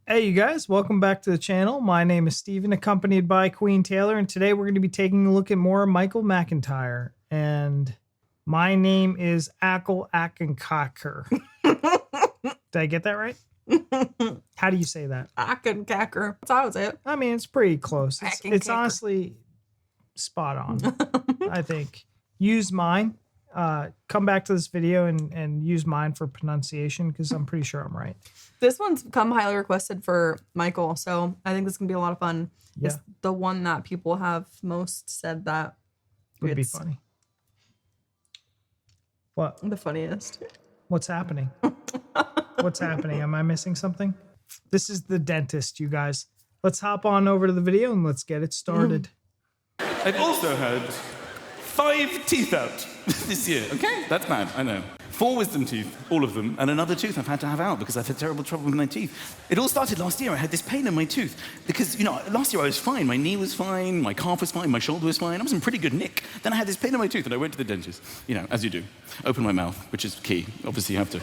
Hey, you guys, welcome back to the channel. My name is Steven, accompanied by Queen Taylor, and today we're going to be taking a look at more Michael McIntyre. And my name is Ackle Ackinckacker. Did I get that right? How do you say that? Ackinckacker. That's how I would say it. I mean, it's pretty close. It's honestly spot on, I think. Use mine. Come back to this video and use mine for pronunciation because I'm pretty sure I'm right. This one's come highly requested for Michael, so I think this is going to be a lot of fun. Yeah. It's the one that people have most said that Would be funny. What? The funniest. What's happening? What's happening? Am I missing something? This is the dentist, you guys. Let's hop on over to the video and let's get it started. I've also had 5 teeth out this year. Okay, that's bad, I know. 4 wisdom teeth, all of them, and another tooth I've had to have out because I've had terrible trouble with my teeth. It all started last year. I had this pain in my tooth because, last year I was fine. My knee was fine, my calf was fine, my shoulder was fine. I was in pretty good nick. Then I had this pain in my tooth and I went to the dentist, as you do. Open my mouth, which is key. Obviously you have to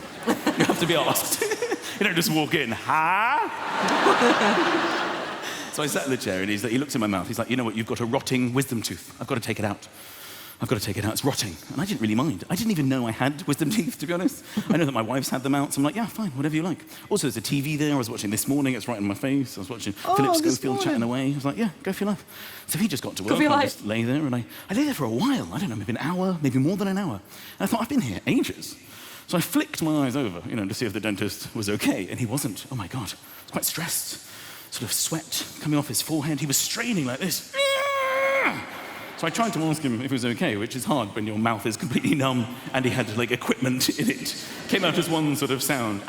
be asked. You don't just walk in, huh? So I sat in the chair and he looks at my mouth. He's like, you know what, you've got a rotting wisdom tooth. I've got to take it out. I've got to take it out, it's rotting. And I didn't really mind. I didn't even know I had wisdom teeth, to be honest. I know that my wife's had them out, so I'm like, yeah, fine, whatever you like. Also, there's a TV there I was watching this morning, it's right in my face. I was watching Philip Schofield chatting away. I was like, yeah, go for your life. So he just got to work, I just lay there, and I lay there for a while. I don't know, maybe an hour, maybe more than an hour. And I thought, I've been here ages. So I flicked my eyes over, to see if the dentist was okay, and he wasn't. Oh my God, I was quite stressed. Sort of sweat coming off his forehead. He was straining like this. So I tried to ask him if it was okay, which is hard when your mouth is completely numb and he had equipment in it. Came out as one sort of sound.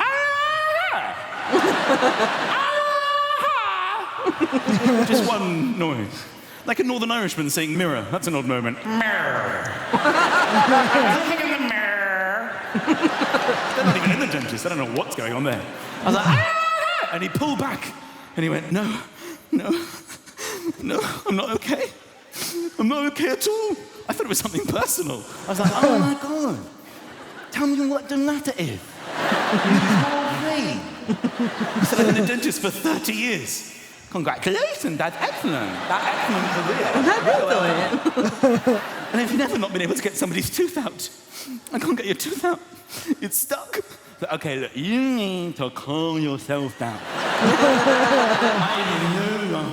Just one noise. Like a Northern Irishman saying mirror. That's an odd moment. Mirror. Looking in the mirror. They're not even in the dentist. I don't know what's going on there. I was like, and he pulled back and he went, no, I'm not okay. I'm not okay at all. I thought it was something personal. I was like, oh my God, tell me what the matter is. I said, I've been a dentist for 30 years. Congratulations, that's excellent. That's excellent career. And I've never not been able to get somebody's tooth out. I can't get your tooth out. It's stuck. Okay, look, you need to calm yourself down. I know.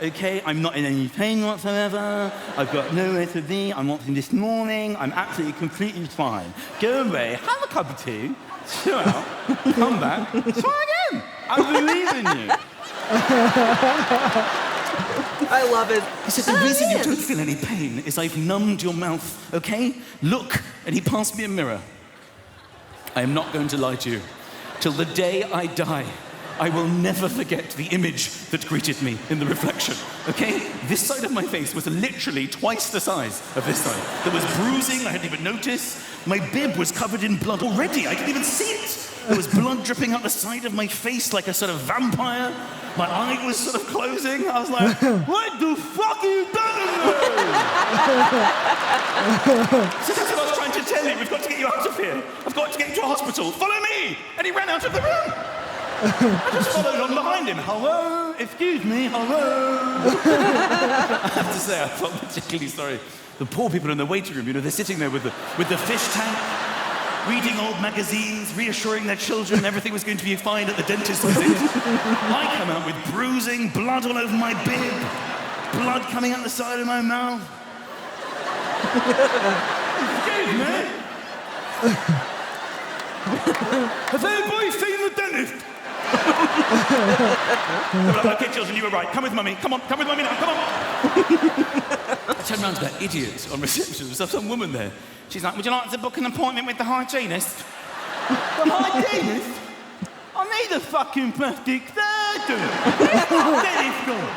Okay, I'm not in any pain whatsoever. I've got nowhere to be. I'm watching this morning. I'm absolutely completely fine. Go away, have a cup of tea, chill out, come back, try again. I believe in you. I love it. He said, the reason you don't feel any pain is I've numbed your mouth, okay? Look. And he passed me a mirror. I am not going to lie to you. Till the day I die, I will never forget the image that greeted me in the reflection, okay? This side of my face was literally twice the size of this side. There was bruising, I hadn't even noticed. My bib was covered in blood already, I didn't even see it. There was blood dripping up the side of my face like a sort of vampire. My eye was sort of closing. I was like, what the fuck are you doing? So that's what I was trying to tell you. We've got to get you out of here. I've got to get you to a hospital. Follow me! And he ran out of the room. I just followed on behind him. Hello? Excuse me, hello? I have to say, I felt particularly sorry. The poor people in the waiting room, they're sitting there with the fish tank, reading old magazines, reassuring their children everything was going to be fine at the dentist visit. I come out with bruising, blood all over my bib, blood coming out the side of my mouth. Excuse me? Has anybody seen the dentist? Okay, children, you were right. Come with mummy. Come with mummy now. Come on. I turned around to that idiot on reception. There was some woman there. She's like, would you like to book an appointment with the hygienist? The hygienist? I need a fucking plastic surgeon. Then it's gone.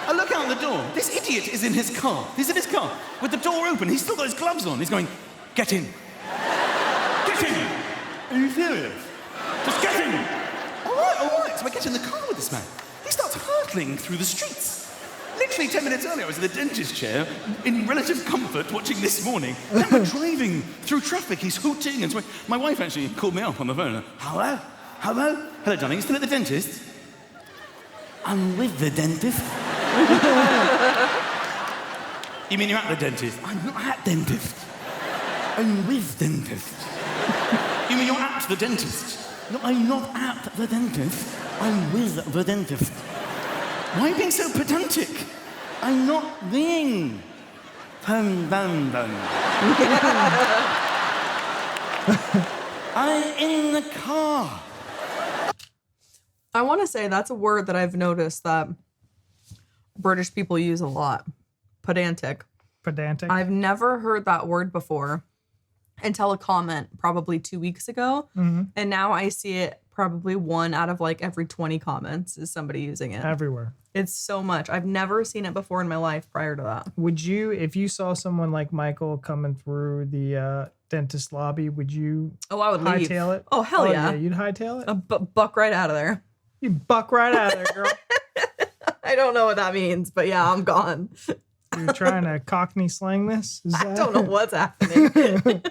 I look out the door. This idiot is in his car. He's in his car with the door open. He's still got his gloves on. He's going, get in. Get in. Are you serious? Just get in! All right. So I get in the car with this man. He starts hurtling through the streets. Literally 10 minutes earlier, I was in the dentist chair, in relative comfort, watching This Morning. Now we're driving through traffic. He's hooting and swearing. My wife actually called me up on the phone. Hello? Hello? Hello, darling. You still at the dentist? I'm with the dentist. You mean you're at the dentist? I'm not at dentist. I'm with dentist. You mean you're at the dentist? No, I'm not at the dentist. I'm with the dentist. Why are you being so pedantic? I'm not being pedantic. I'm in the car. I want to say that's a word that I've noticed that British people use a lot. Pedantic. Pedantic. I've never heard that word before until a comment probably 2 weeks ago. And now I see it probably 1 out of like every 20 comments is somebody using it. Everywhere. It's so much. I've never seen it before in my life prior to that. Would you, if you saw someone like Michael coming through the dentist lobby, would you Oh, I would leave. hightail it? Oh, hell yeah. You'd hightail it? Buck right out of there. You buck right out of there, girl. I don't know what that means, but yeah, I'm gone. You're trying to Cockney slang this? Is I that- don't know what's happening.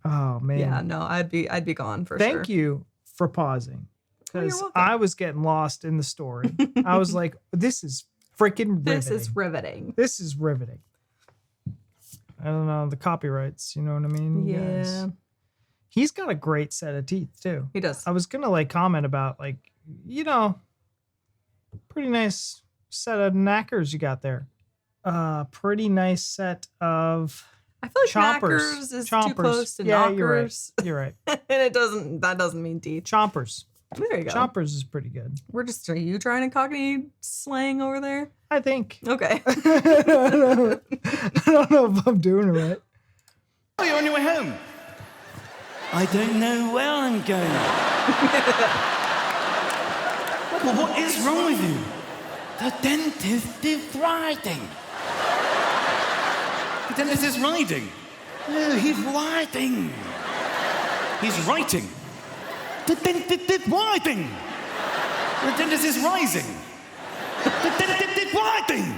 Oh, man. Yeah, no, I'd be gone for sure. Thank you for pausing. Oh, you're Because welcome. I was getting lost in the story. I was like, this is freaking riveting. This is riveting. This is riveting. I don't know, the copyrights, you know what I mean? You guys. Yeah, He's got a great set of teeth, too. he does. I was going to like comment about like, you know, pretty nice set of knackers you got there. Pretty nice set of I feel like chompers. knackers is too Chompers. close to Yeah, knockers. You're right. And that doesn't mean teeth. Chompers. There you go. Chompers is pretty good. Are you trying to Cockney slang over there? I think. Okay. I don't know if I'm doing it right. Oh, you're on your way home. I don't know where I'm going. Michael, what is wrong with you? The dentist is riding. The dentist is riding. No, he's riding. He's writing. The dentist is riding. The dentist is rising. The dentist is riding.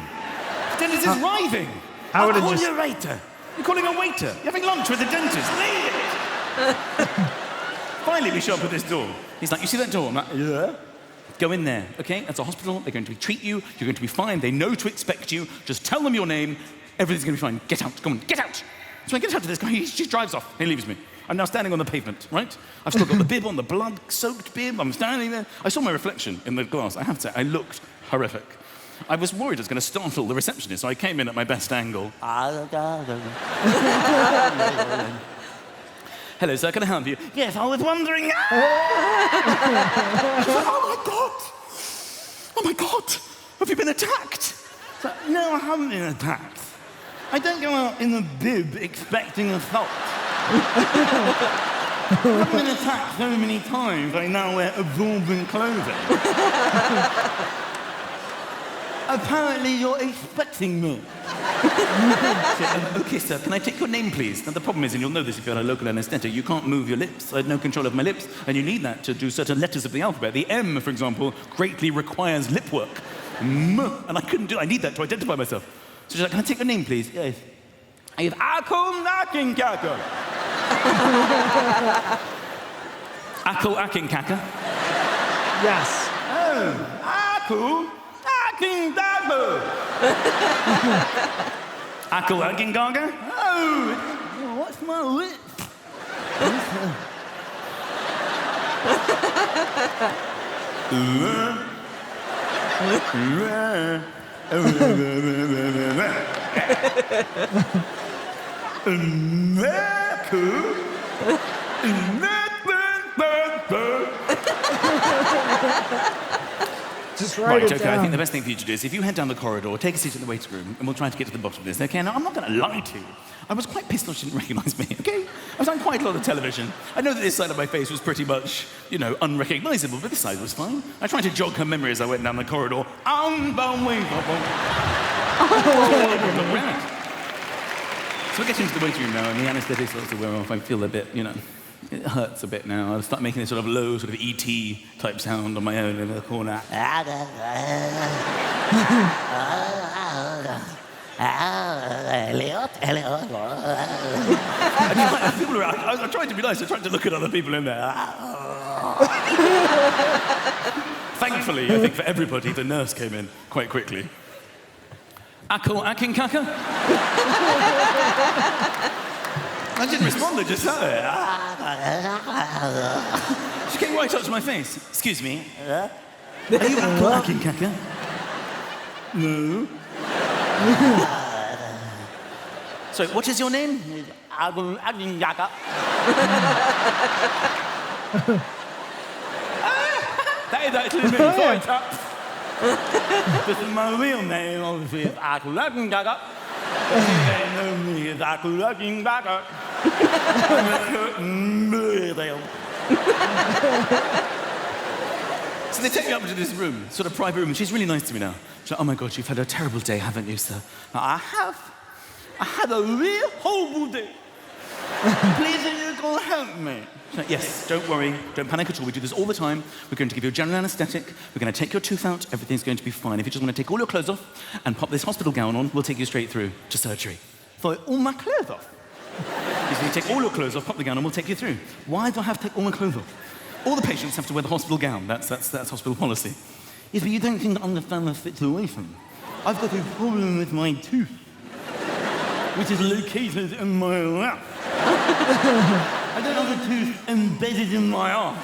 The dentist is riding. I I'll would've call just- you a waiter. You're calling a waiter. You're having lunch with the dentist. Leave it. Finally, we show up at this door. He's like, you see that door? I'm like, yeah. Go in there, okay? That's a hospital. They're going to treat you. You're going to be fine. They know to expect you. Just tell them your name. Everything's going to be fine. Get out. Come on, get out. So I get out to this guy. He just drives off. He leaves me. I'm now standing on the pavement, right? I've still got the bib on, the blood-soaked bib. I'm standing there. I saw my reflection in the glass. I have to say, I looked horrific. I was worried I was going to startle the receptionist, so I came in at my best angle. Hello, sir, can I help you? Yes, I was wondering. Oh my God! Oh my God! Have you been attacked? So, no, I haven't been attacked. I don't go out in the bib expecting assault. I've been attacked so many times, I now wear absorbent clothing. Apparently, you're expecting me. Okay, sir, can I take your name, please? Now, the problem is, and you'll know this if you're a local anesthetic, you can't move your lips. I had no control of my lips, and you need that to do certain letters of the alphabet. The M, for example, greatly requires lip work. M, and I couldn't do it. I need that to identify myself. So she's like, can I take your name, please? Yes. I have Ackle Ackinckacker. Ackle Ackinckacker. Yes. Oh, Ackle Ackinckacker. Ackle Ackinckacker? Oh, what's my lip? Just write Right, it okay, down. I think the best thing for you to do is if you head down the corridor, take a seat in the waiting room, and we'll try to get to the bottom of this. Okay, now I'm not going to lie to you. I was quite pissed off she didn't recognise me, okay? I was on quite a lot of television. I know that this side of my face was pretty much, you know, unrecognisable, but this side was fine. I tried to jog her memory as I went down the corridor. Unbelievable. So we're getting into the waiting room now, and the anaesthetic starts to wear off. I feel a bit, you know, it hurts a bit now. I'll start making this sort of low, sort of E.T. type sound on my own in the corner. Elliot. I tried to be nice. I tried to look at other people in there. Thankfully, I think for everybody, the nurse came in quite quickly. Ackle Ackinckacker? I didn't respond, I just sat there. She came right up to my face. Excuse me. Are you Ackle Ackinckacker? No. So, what is your name? Ackle Ackinckacker. That is actually me. Sorry, chaps. This is my real name, obviously, is Ackle Ackinckacker. They know me as Ackle Ackinckacker. So they take me up into this room, sort of private room, and she's really nice to me now. She's like, oh my God, you've had a terrible day, haven't you, sir? I have. I had a real horrible day. Please, are you going to help me? She's like, yes, don't worry, don't panic at all. We do this all the time. We're going to give you a general anaesthetic. We're going to take your tooth out. Everything's going to be fine. If you just want to take all your clothes off and pop this hospital gown on, we'll take you straight through to surgery. So all my clothes off. If you take all your clothes off, pop the gown on, we'll take you through. Why do I have to take all my clothes off? All the patients have to wear the hospital gown. That's hospital policy. Yes, but you don't seem to understand the situation. I've got a problem with my tooth, which is located in my lap. I don't have a tooth embedded in my arm.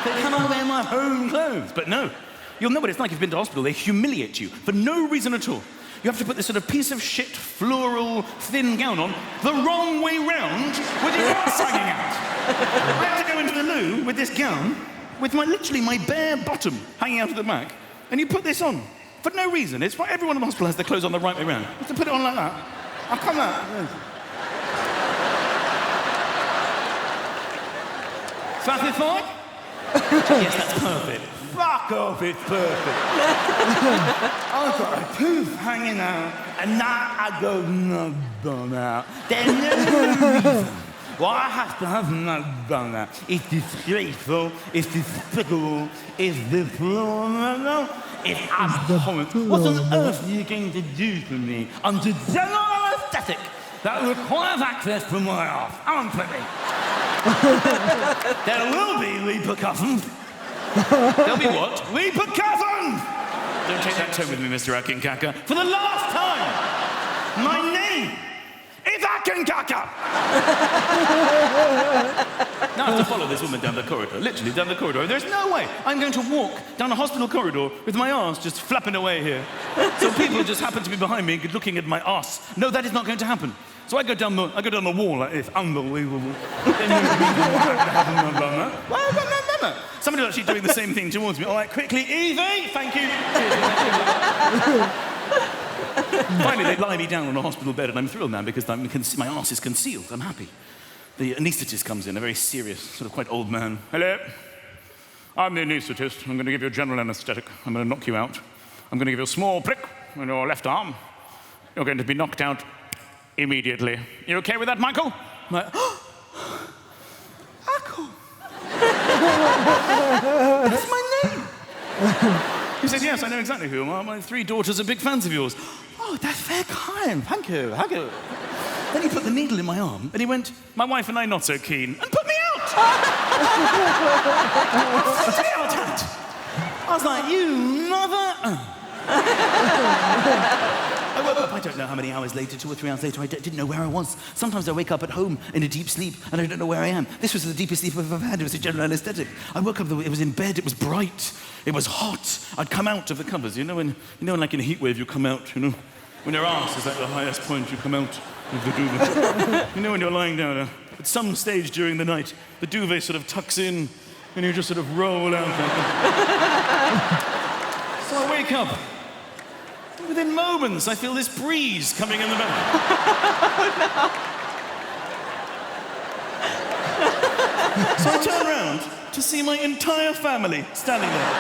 So can I wear my home clothes? But no. You'll know what it's like if you've been to hospital. They humiliate you for no reason at all. You have to put this sort of piece of shit, floral, thin gown on the wrong way round with your ass hanging out. I have to go into the loo with this gown with literally my bare bottom hanging out of the back, and you put this on for no reason. It's why everyone in the hospital has their clothes on the right way round. You have to put it on like that. I'll come out. Satisfied? Yes, that's perfect. Fuck off, it's perfect. I've got a tooth hanging out, and now I go no bone out. There's no reason why I have to have no bone out. It's disgraceful, it's despicable, it's deplorable, it's abhorrent. What on earth are you going to do to me under general anaesthetic that requires access to my arse? Answer me. There will be repercussions. There'll be what? Repercussions! Don't take that tone with me, Mr. Ackinckacker. For the last time, my name is Ackinckacker! Now I have to follow this woman down the corridor, literally down the corridor. There's no way I'm going to walk down a hospital corridor with my arse just flapping away here. So people just happen to be behind me looking at my arse. No, that is not going to happen. So I go down the wall like this. Unbelievable. Somebody's actually doing the same thing towards me. All right, quickly, easy. Thank you. Finally, they lie me down on a hospital bed, and I'm thrilled now because my arse is concealed. I'm happy. The anaesthetist comes in, a very serious, sort of quite old man. Hello. I'm the anaesthetist. I'm going to give you a general anaesthetic. I'm going to knock you out. I'm going to give you a small prick on your left arm. You're going to be knocked out immediately. You okay with that, Michael? I'm like, Ackle. That's my name. He said, yes, I know exactly who you are. My 3 daughters are big fans of yours. Oh, that's very kind. Thank you. Thank you. Then he put the needle in my arm and he went, my wife and I not so keen, and put me out. I was like, you mother... I woke up, I don't know how many hours later, 2 or 3 hours later, I didn't know where I was. Sometimes I wake up at home in a deep sleep and I don't know where I am. This was the deepest sleep I've ever had. It was a general anaesthetic. I woke up, it was in bed, it was bright, it was hot. I'd come out of the covers, when like in a heat wave you come out, when your arse is at the highest point, you come out of the duvet. When you're lying down, at some stage during the night, the duvet sort of tucks in and you just sort of roll out. So I wake up. Within moments, I feel this breeze coming in the back. So I turn around to see my entire family standing there.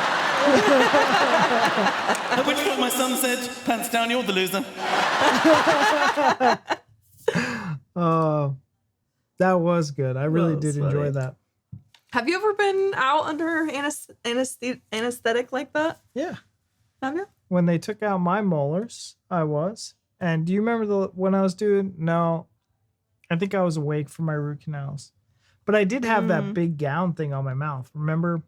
At which point my son said, pants down, you're the loser. Oh, that was good. I really did enjoy that. Have you ever been out under anesthetic like that? Yeah. Have you? When they took out my molars, I was. And do you remember when I was doing... No, I think I was awake for my root canals. But I did have that big gown thing on my mouth. Remember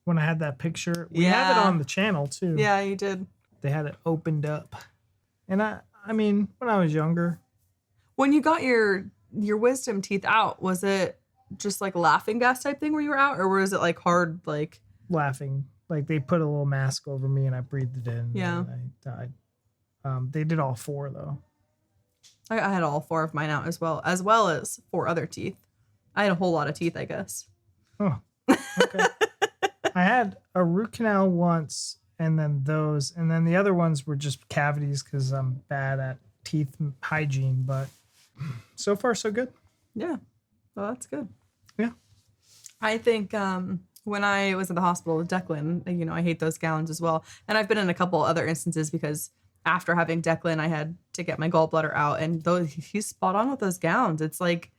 when I had that picture? We have it on the channel too. Yeah, you did. They had it opened up. And I mean, when I was younger. When you got your wisdom teeth out, was it just like laughing gas type thing where you were out? Or was it like hard, like... Laughing. Like they put a little mask over me and I breathed it in. Yeah. And I died. They did all 4 though. I had all 4 of mine out as well as 4 other teeth. I had a whole lot of teeth, I guess. Oh, okay. I had a root canal once and then those. And then the other ones were just cavities because I'm bad at teeth hygiene. But so far, so good. Yeah. Well, that's good. Yeah. I think when I was at the hospital with Declan, you know, I hate those gowns as well. And I've been in a couple other instances because after having Declan, I had to get my gallbladder out. And he's spot on with those gowns. It's like,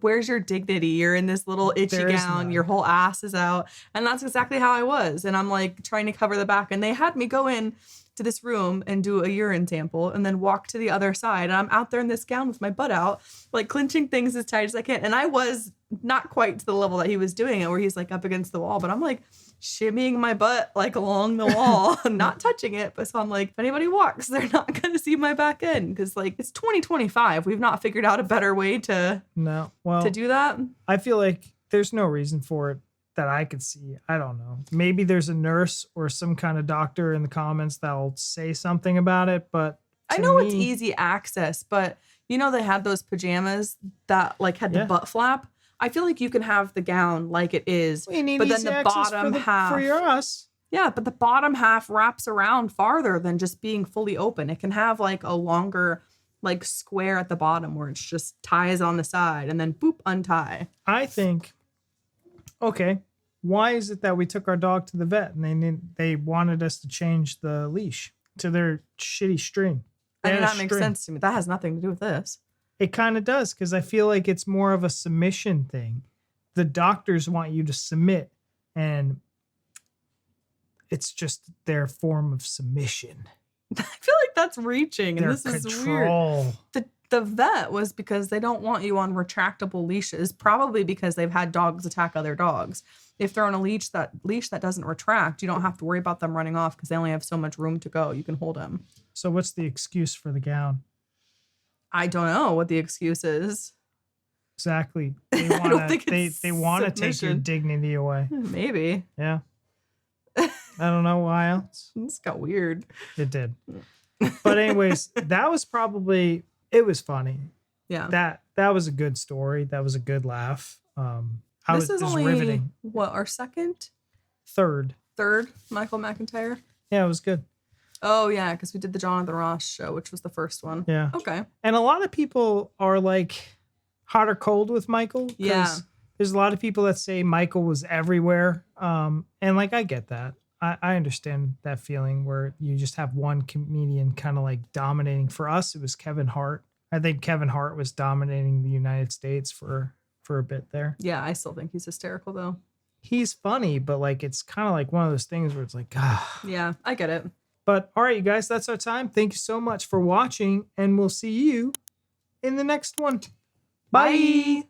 where's your dignity? You're in this little itchy gown. None. Your whole ass is out. And that's exactly how I was. And I'm like trying to cover the back. And they had me go in to this room and do a urine sample and then walk to the other side. And I'm out there in this gown with my butt out, like clenching things as tight as I can. And I was not quite to the level that he was doing it, where he's like up against the wall, but I'm like shimmying my butt like along the wall, not touching it. But so I'm like, if anybody walks, they're not going to see my back end. Cause like it's 2025. We've not figured out a better way to do that. I feel like there's no reason for it that I could see. I don't know. Maybe there's a nurse or some kind of doctor in the comments that'll say something about it, but I know it's easy access, but you know, they had those pajamas that like had the butt flap. I feel like you can have the gown like it is, but then the bottom half for your ass. Yeah, but the bottom half wraps around farther than just being fully open. It can have like a longer like square at the bottom where it's just ties on the side and then boop, untie. I think, okay, why is it that we took our dog to the vet and they wanted us to change the leash to their shitty string? I mean, that makes sense to me. That has nothing to do with this. It kind of does, because I feel like it's more of a submission thing. The doctors want you to submit, and it's just their form of submission. I feel like that's reaching, and this is weird. The vet was because they don't want you on retractable leashes, probably because they've had dogs attack other dogs. If they're on a leash that doesn't retract, you don't have to worry about them running off because they only have so much room to go. You can hold them. So what's the excuse for the gown? I don't know what the excuse is. Exactly. They want to take your dignity away. Maybe. Yeah. I don't know why else. This got weird. It did. But anyways, that was probably, it was funny. Yeah. That was a good story. That was a good laugh. This is only riveting. What, our second? Third Michael McIntyre? Yeah, it was good. Oh, yeah, because we did the Jonathan Ross show, which was the first one. Yeah. Okay. And a lot of people are like hot or cold with Michael. Yeah. There's a lot of people that say Michael was everywhere. And like, I get that. I understand that feeling where you just have one comedian kind of like dominating. For us, it was Kevin Hart. I think Kevin Hart was dominating the United States for a bit there. Yeah, I still think he's hysterical, though. He's funny, but like it's kind of like one of those things where it's like, ah. Yeah, I get it. But all right, you guys, that's our time. Thank you so much for watching, and we'll see you in the next one. Bye.